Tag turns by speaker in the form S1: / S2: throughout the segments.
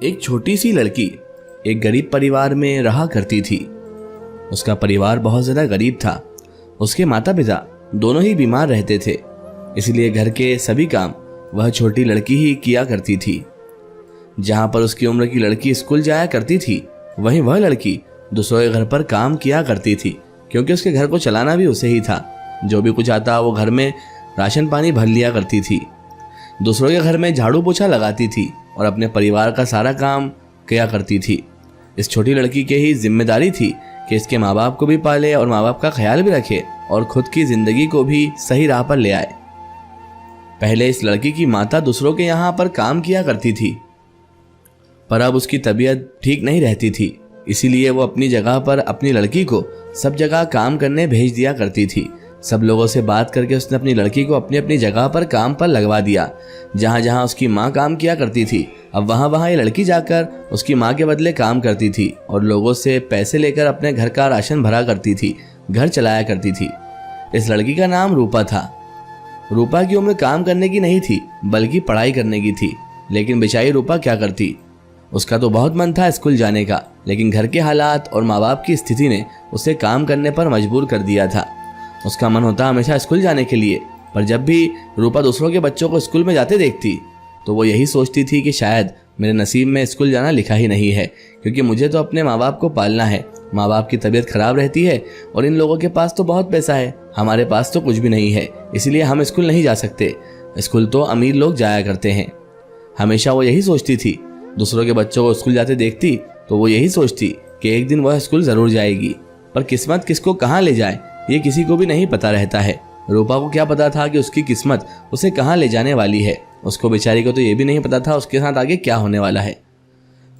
S1: एक छोटी सी लड़की एक गरीब परिवार में रहा करती थी। उसका परिवार बहुत ज़्यादा गरीब था। उसके माता पिता दोनों ही बीमार रहते थे, इसलिए घर के सभी काम वह छोटी लड़की ही किया करती थी। जहाँ पर उसकी उम्र की लड़की स्कूल जाया करती थी, वहीं वह लड़की दूसरों के घर पर काम किया करती थी, क्योंकि उसके घर को चलाना भी उसे ही था। जो भी कुछ आता वो घर में राशन पानी भर लिया करती थी, दूसरों के घर में झाड़ू पोछा लगाती थी और अपने परिवार का सारा काम किया करती थी। इस छोटी लड़की की ही जिम्मेदारी थी कि इसके माँ बाप को भी पाले और माँ बाप का ख्याल भी रखे और खुद की जिंदगी को भी सही राह पर ले आए। पहले इस लड़की की माता दूसरों के यहाँ पर काम किया करती थी, पर अब उसकी तबीयत ठीक नहीं रहती थी, इसीलिए वो अपनी जगह पर अपनी लड़की को सब जगह काम करने भेज दिया करती थी। सब लोगों से बात करके उसने अपनी लड़की को अपनी अपनी जगह पर काम पर लगवा दिया। जहाँ जहाँ उसकी माँ काम किया करती थी, अब वहाँ वहाँ ये लड़की जाकर उसकी माँ के बदले काम करती थी और लोगों से पैसे लेकर अपने घर का राशन भरा करती थी, घर चलाया करती थी। इस लड़की का नाम रूपा था। रूपा की उम्र काम करने की नहीं थी, बल्कि पढ़ाई करने की थी। लेकिन बेचारी रूपा क्या करती, उसका तो बहुत मन था स्कूल जाने का, लेकिन घर के हालात और माँ बाप की स्थिति ने उसे काम करने पर मजबूर कर दिया था। उसका मन होता हमेशा स्कूल जाने के लिए, पर जब भी रूपा दूसरों के बच्चों को स्कूल में जाते देखती तो वो यही सोचती थी कि शायद मेरे नसीब में स्कूल जाना लिखा ही नहीं है, क्योंकि मुझे तो अपने माँ बाप को पालना है। माँ बाप की तबीयत खराब रहती है और इन लोगों के पास तो बहुत पैसा है, हमारे पास तो कुछ भी नहीं है, इसलिए हम स्कूल नहीं जा सकते। स्कूल तो अमीर लोग जाया करते हैं। हमेशा वो यही सोचती थी। दूसरों के बच्चों को स्कूल जाते देखती तो वो यही सोचती कि एक दिन वह स्कूल ज़रूर जाएगी, पर किस्मत किसको कहाँ ले जाए ये किसी को भी नहीं पता रहता है। रूपा को क्या पता था कि उसकी किस्मत उसे कहाँ ले जाने वाली है। उसको बेचारी को तो ये भी नहीं पता था उसके साथ आगे क्या होने वाला है।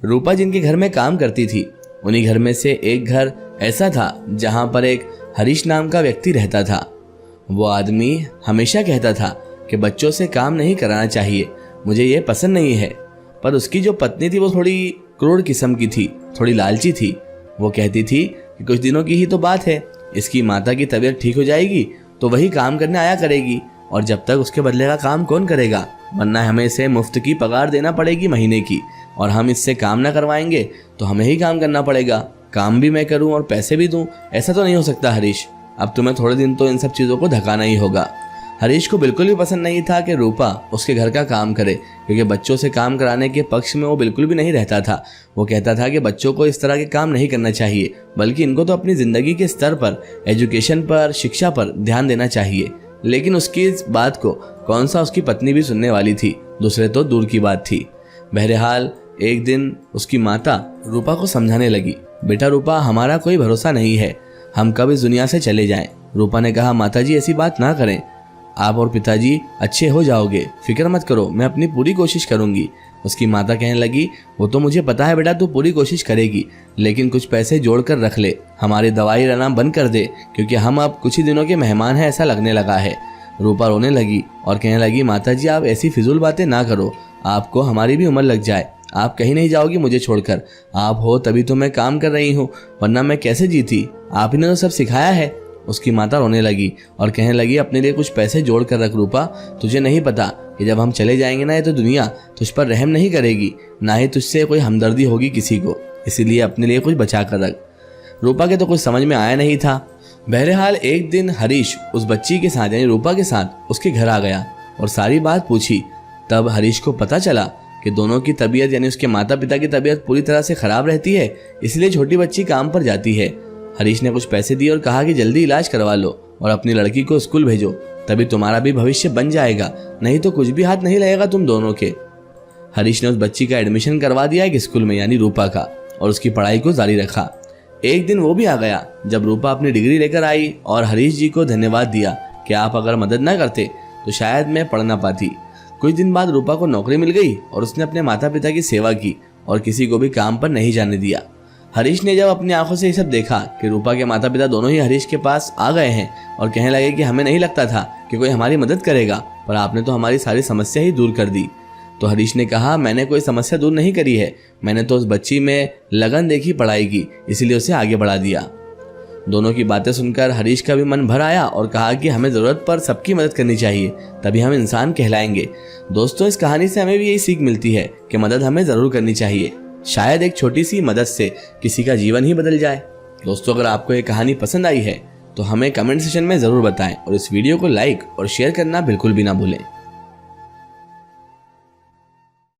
S1: रूपा जिनके घर में काम करती थी, उन्हीं घर में से एक घर ऐसा था जहाँ पर एक हरीश नाम का व्यक्ति रहता था। वो आदमी हमेशा कहता था कि बच्चों से काम नहीं कराना चाहिए, मुझे ये पसंद नहीं है। पर उसकी जो पत्नी थी वो थोड़ी क्रूर किस्म की थी, थोड़ी लालची थी। वो कहती थी कि कुछ दिनों की ही तो बात है, इसकी माता की तबीयत ठीक हो जाएगी तो वही काम करने आया करेगी, और जब तक उसके बदले का काम कौन करेगा, वरना हमें इसे मुफ्त की पगार देना पड़ेगी महीने की, और हम इससे काम ना करवाएंगे तो हमें ही काम करना पड़ेगा। काम भी मैं करूं और पैसे भी दूं, ऐसा तो नहीं हो सकता हरीश। अब तुम्हें थोड़े दिन तो इन सब चीज़ों को धकाना ही होगा। हरीश को बिल्कुल भी पसंद नहीं था कि रूपा उसके घर का काम करे, क्योंकि बच्चों से काम कराने के पक्ष में वो बिल्कुल भी नहीं रहता था। वो कहता था कि बच्चों को इस तरह के काम नहीं करना चाहिए, बल्कि इनको तो अपनी ज़िंदगी के स्तर पर, एजुकेशन पर, शिक्षा पर ध्यान देना चाहिए। लेकिन उसकी इस बात को कौन सा उसकी पत्नी भी सुनने वाली थी, दूसरे तो दूर की बात थी। बहरहाल एक दिन उसकी माता रूपा को समझाने लगी, बेटा रूपा, हमारा कोई भरोसा नहीं है, हम कब इस दुनिया से चले जाएं। रूपा ने कहा, माताजी ऐसी बात ना करें, आप और पिताजी अच्छे हो जाओगे, फिक्र मत करो, मैं अपनी पूरी कोशिश करूंगी। उसकी माता कहने लगी, वो तो मुझे पता है बेटा, तू पूरी कोशिश करेगी, लेकिन कुछ पैसे जोड़ कर रख ले, हमारी दवाई लाना बंद कर दे, क्योंकि हम अब कुछ ही दिनों के मेहमान हैं, ऐसा लगने लगा है। रूपा रोने लगी और कहने लगी, माताजी आप ऐसी फिजूल बातें ना करो, आपको हमारी भी उम्र लग जाए, आप कहीं नहीं जाओगी मुझे छोड़कर, आप हो तभी तो मैं काम कर रही हूँ, वरना मैं कैसे जीती, आप ही ने तो सब सिखाया है। उसकी माता रोने लगी और कहने लगी, अपने लिए कुछ पैसे जोड़ कर रख रूपा, तुझे नहीं पता कि जब हम चले जाएंगे ना, ये तो दुनिया तुझ पर रहम नहीं करेगी, ना ही तुझसे कोई हमदर्दी होगी किसी को, इसीलिए अपने लिए कुछ बचा कर रख। रूपा के तो कुछ समझ में आया नहीं था। बहरहाल एक दिन हरीश उस बच्ची के साथ यानी रूपा के साथ उसके घर आ गया और सारी बात पूछी। तब हरीश को पता चला कि दोनों की तबीयत यानी उसके माता पिता की तबीयत पूरी तरह से खराब रहती है, इसलिए छोटी बच्ची काम पर जाती है। हरीश ने कुछ पैसे दिए और कहा कि जल्दी इलाज करवा लो और अपनी लड़की को स्कूल भेजो, तभी तुम्हारा भी भविष्य बन जाएगा, नहीं तो कुछ भी हाथ नहीं लगेगा तुम दोनों के। हरीश ने उस बच्ची का एडमिशन करवा दिया एक स्कूल में यानी रूपा का, और उसकी पढ़ाई को जारी रखा। एक दिन वो भी आ गया जब रूपा अपनी डिग्री लेकर आई और हरीश जी को धन्यवाद दिया कि आप अगर मदद ना करते तो शायद मैं पढ़ ना पाती। कुछ दिन बाद रूपा को नौकरी मिल गई और उसने अपने माता पिता की सेवा की और किसी को भी काम पर नहीं जाने दिया। हरीश ने जब अपनी आंखों से ये सब देखा कि रूपा के माता पिता दोनों ही हरीश के पास आ गए हैं और कहने लगे कि हमें नहीं लगता था कि कोई हमारी मदद करेगा, पर आपने तो हमारी सारी समस्या ही दूर कर दी। तो हरीश ने कहा, मैंने कोई समस्या दूर नहीं करी है, मैंने तो उस बच्ची में लगन देखी पढ़ाई की, इसीलिए उसे आगे बढ़ा दिया। दोनों की बातें सुनकर हरीश का भी मन भर आया और कहा कि हमें ज़रूरत पर सबकी मदद करनी चाहिए, तभी हम इंसान कहलाएंगे। दोस्तों, इस कहानी से हमें भी यही सीख मिलती है कि मदद हमें ज़रूर करनी चाहिए। शायद एक छोटी सी मदद से किसी का जीवन ही बदल जाए। दोस्तों, अगर आपको ये कहानी पसंद आई है तो हमें कमेंट सेक्शन में ज़रूर बताएं और इस वीडियो को लाइक और शेयर करना बिल्कुल भी ना भूलें।